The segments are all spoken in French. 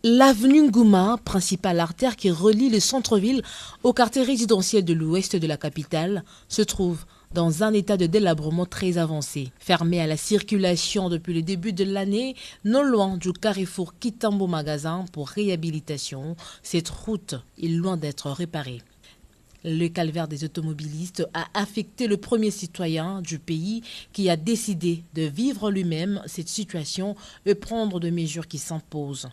L'avenue Ngouma, principale artère qui relie le centre-ville au quartier résidentiel de l'ouest de la capitale, se trouve dans un état de délabrement très avancé. Fermée à la circulation depuis le début de l'année, non loin du carrefour Kitambo Magasin pour réhabilitation, cette route est loin d'être réparée. Le calvaire des automobilistes a affecté le premier citoyen du pays qui a décidé de vivre lui-même cette situation et prendre des mesures qui s'imposent.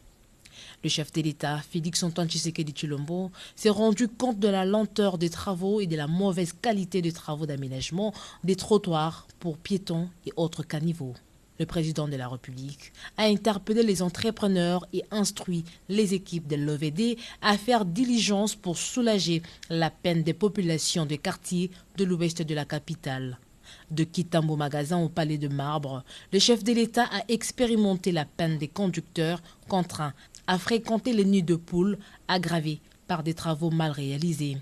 Le chef de l'État, Félix-Antoine Tshisekedi Tshilombo, s'est rendu compte de la lenteur des travaux et de la mauvaise qualité des travaux d'aménagement des trottoirs pour piétons et autres caniveaux. Le président de la République a interpellé les entrepreneurs et instruit les équipes de l'OVD à faire diligence pour soulager la peine des populations des quartiers de l'ouest de la capitale. De Kitambo Magasin au Palais de Marbre, le chef de l'État a expérimenté la peine des conducteurs contraints à fréquenter les nids de poules aggravés par des travaux mal réalisés.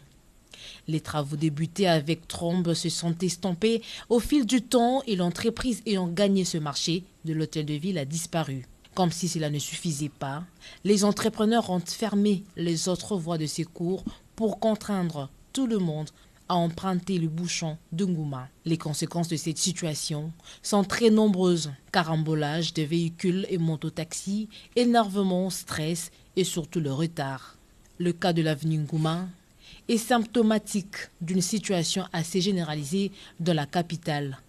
Les travaux débutés avec trombe se sont estampés au fil du temps et l'entreprise ayant gagné ce marché de l'hôtel de ville a disparu. Comme si cela ne suffisait pas, les entrepreneurs ont fermé les autres voies de secours pour contraindre tout le monde à emprunter le bouchon de Ngouma. Les conséquences de cette situation sont très nombreuses. Carambolage de véhicules et mototaxis, énervement, stress et surtout le retard. Le cas de l'avenue Ngouma est symptomatique d'une situation assez généralisée dans la capitale.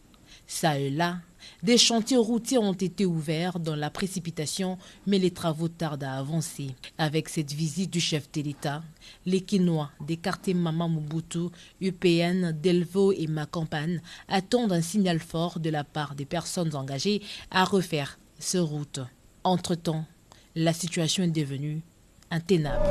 Ça et là, des chantiers routiers ont été ouverts dans la précipitation, mais les travaux tardent à avancer. Avec cette visite du chef de l'État, les Quinois des quartiers Mama Mobutu, UPN, Delvaux et Macampagne attendent un signal fort de la part des personnes engagées à refaire ces routes. Entre-temps, la situation est devenue intenable.